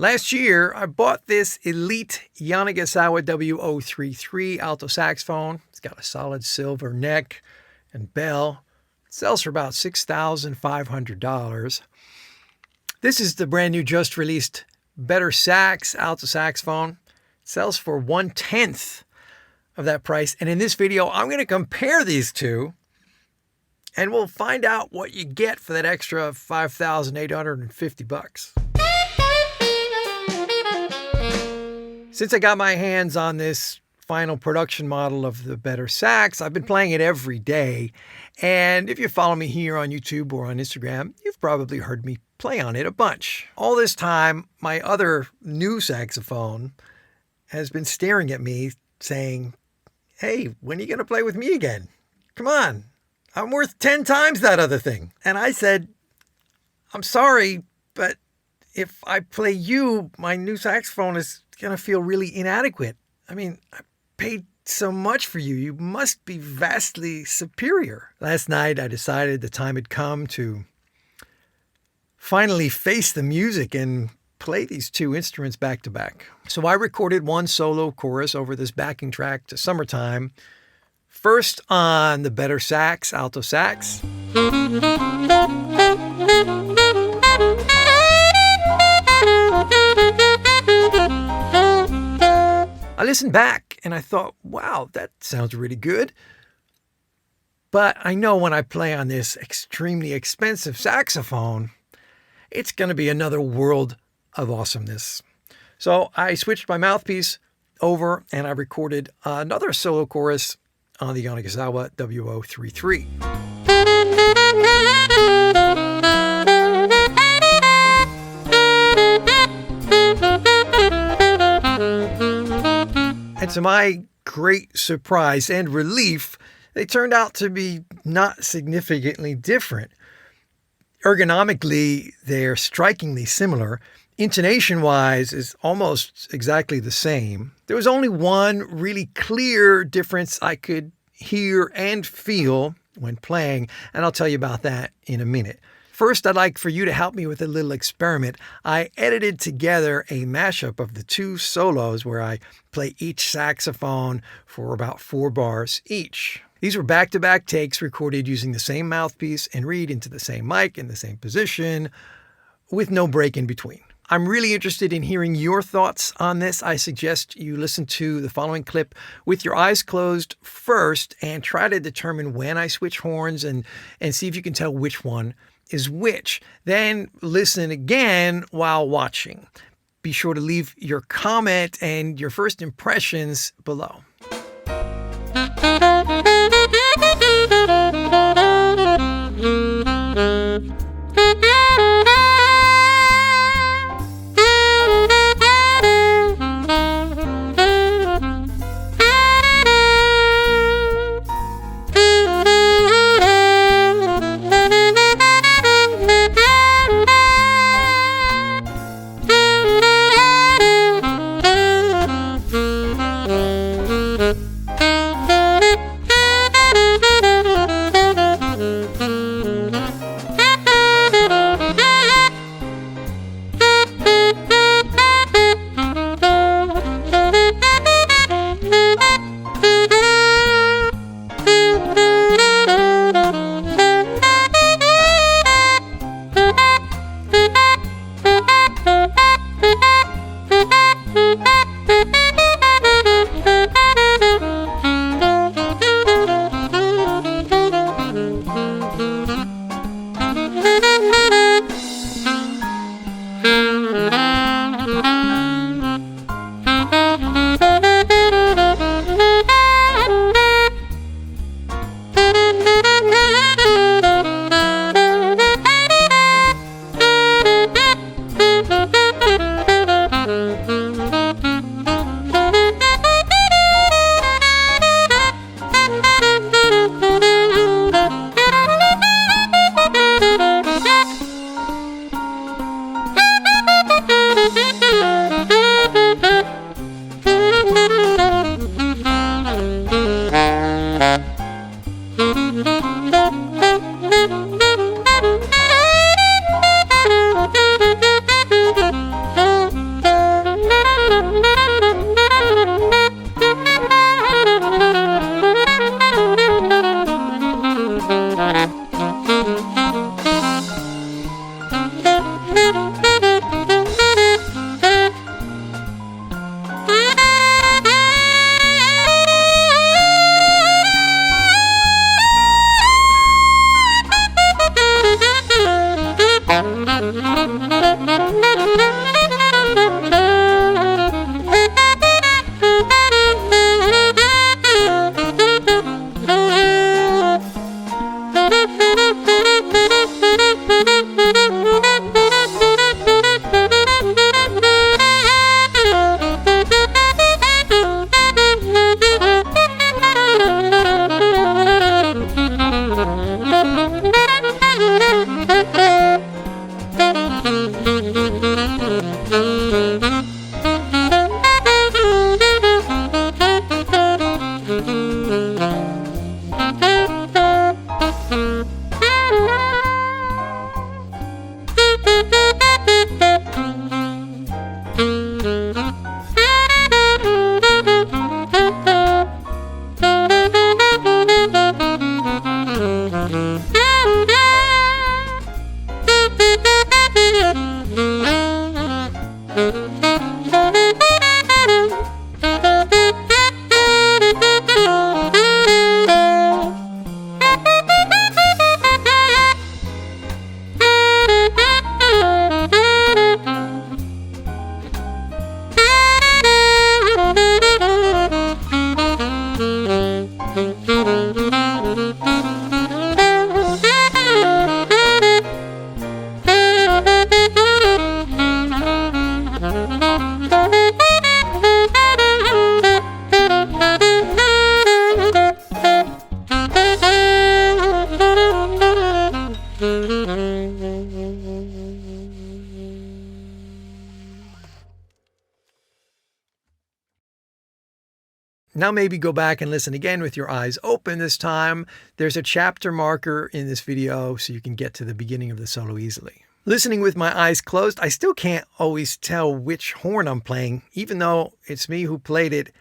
Last year, I bought this elite Yamaha W033 alto saxophone. It's got a solid silver neck and bell. It sells for about $6,500. This is the brand new, just released BetterSax alto saxophone. It sells for 1/10 of that price. And in this video, I'm going to compare these two, and we'll find out what you get for that extra $5,850. Since I got my hands on this final production model of the BetterSax, I've been playing it every day. And if you follow me here on YouTube or on Instagram, you've probably heard me play on it a bunch. All this time, my other new saxophone has been staring at me saying, "Hey, when are you going to play with me again? Come on, I'm worth 10 times that other thing." And I said, "I'm sorry, but if I play you, my new saxophone is going to feel really inadequate. I mean, I paid so much for you. You must be vastly superior." Last night, I decided the time had come to finally face the music and play these two instruments back to back. So I recorded one solo chorus over this backing track to Summertime, first on the BetterSax alto sax. I listened back and I thought, wow, that sounds really good. But I know when I play on this extremely expensive saxophone, it's going to be another world of awesomeness. So I switched my mouthpiece over and I recorded another solo chorus on the Yamaha W033. And to my great surprise and relief, they turned out to be not significantly different. Ergonomically, they're strikingly similar. Intonation-wise is almost exactly the same. There was only one really clear difference I could hear and feel when playing, and I'll tell you about that in a minute. First, I'd like for you to help me with a little experiment. I edited together a mashup of the two solos where I play each saxophone for about 4 bars each. These were back-to-back takes recorded using the same mouthpiece and read into the same mic in the same position with no break in between. I'm really interested in hearing your thoughts on this. I suggest you listen to the following clip with your eyes closed first and try to determine when I switch horns and see if you can tell which one is which. Then listen again while watching. Be sure to leave your comment and your first impressions below. Now maybe go back and listen again with your eyes open this time. There's a chapter marker in this video so you can get to the beginning of the solo easily. Listening with my eyes closed, I still can't always tell which horn I'm playing, even though it's me who played it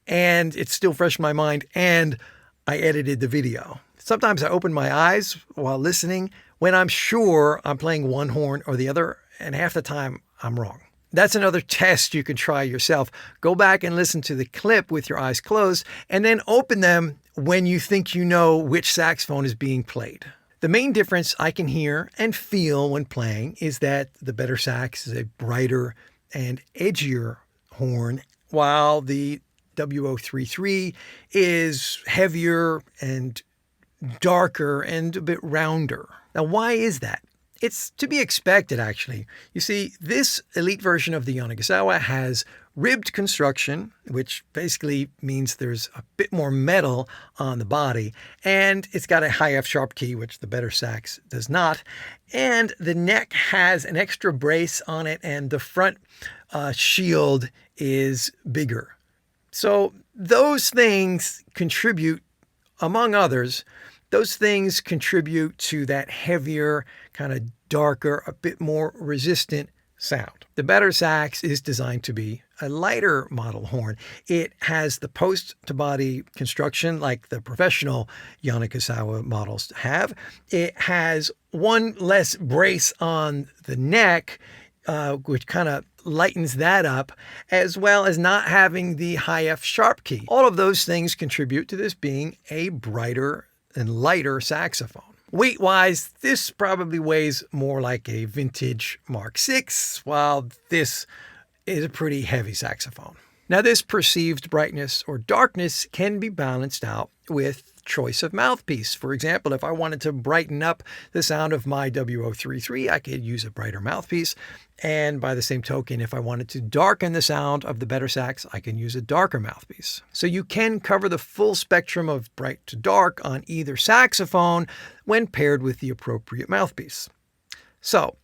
and it's still fresh in my mind and I edited the video. Sometimes I open my eyes while listening when I'm sure I'm playing one horn or the other, and half the time I'm wrong. That's another test you can try yourself. Go back and listen to the clip with your eyes closed and then open them when you think you know which saxophone is being played. The main difference I can hear and feel when playing is that the BetterSax is a brighter and edgier horn, while the W033 is heavier and darker and a bit rounder. Now, why is that? It's to be expected, actually. You see, this elite version of the Yamaha has ribbed construction, which basically means there's a bit more metal on the body, and it's got a high F sharp key, which the BetterSax does not, and the neck has an extra brace on it, and the front shield is bigger. So those things contribute, among others, those things contribute to that heavier, kind of darker, a bit more resistant sound. The BetterSax is designed to be a lighter model horn. It has the post-to-body construction like the professional Yamaha models have. It has one less brace on the neck, which kind of lightens that up, as well as not having the high F sharp key. All of those things contribute to this being a brighter and lighter saxophone. Weight-wise, this probably weighs more like a vintage Mark VI, while this is a pretty heavy saxophone. Now, this perceived brightness or darkness can be balanced out with choice of mouthpiece. For example, if I wanted to brighten up the sound of my W033, I could use a brighter mouthpiece. And by the same token, if I wanted to darken the sound of the BetterSax, I can use a darker mouthpiece. So you can cover the full spectrum of bright to dark on either saxophone when paired with the appropriate mouthpiece. So,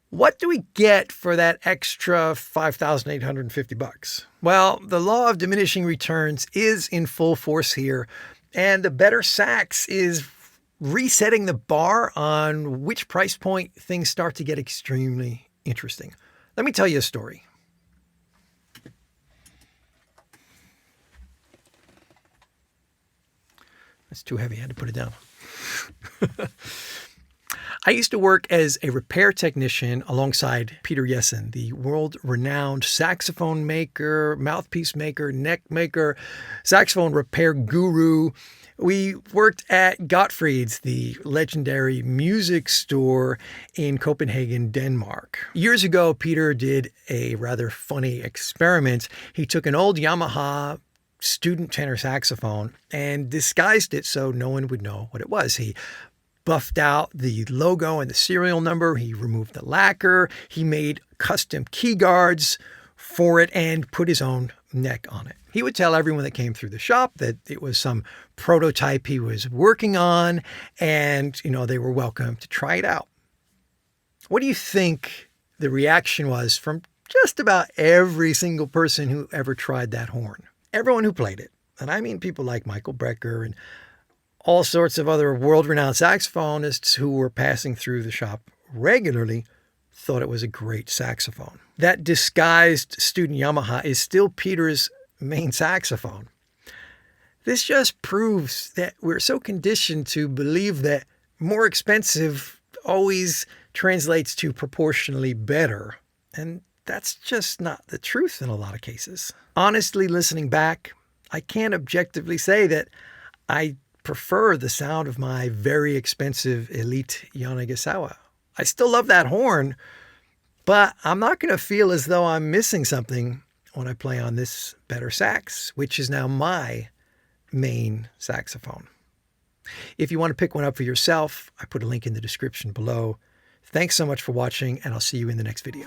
what do we get for that extra $5,850? Well, the law of diminishing returns is in full force here, and the BetterSax is resetting the bar on which price point things start to get extremely interesting. Let me tell you a story. That's too heavy. I had to put it down. I used to work as a repair technician alongside Peter Yessen, the world-renowned saxophone maker, mouthpiece maker, neck maker, saxophone repair guru. We worked at Gottfried's, the legendary music store in Copenhagen, Denmark. Years ago, Peter did a rather funny experiment. He took an old Yamaha student tenor saxophone and disguised it so no one would know what it was. He buffed out the logo and the serial number. He removed the lacquer. He made custom key guards for it and put his own neck on it. He would tell everyone that came through the shop that it was some prototype he was working on and, they were welcome to try it out. What do you think the reaction was from just about every single person who ever tried that horn? Everyone who played it. And I mean people like Michael Brecker and all sorts of other world-renowned saxophonists who were passing through the shop regularly thought it was a great saxophone. That disguised student Yamaha is still Peter's main saxophone. This just proves that we're so conditioned to believe that more expensive always translates to proportionally better. And that's just not the truth in a lot of cases. Honestly, listening back, I can't objectively say that I prefer the sound of my very expensive Elite Yanagisawa. I still love that horn, but I'm not going to feel as though I'm missing something when I play on this BetterSax, which is now my main saxophone. If you want to pick one up for yourself, I put a link in the description below. Thanks so much for watching, and I'll see you in the next video.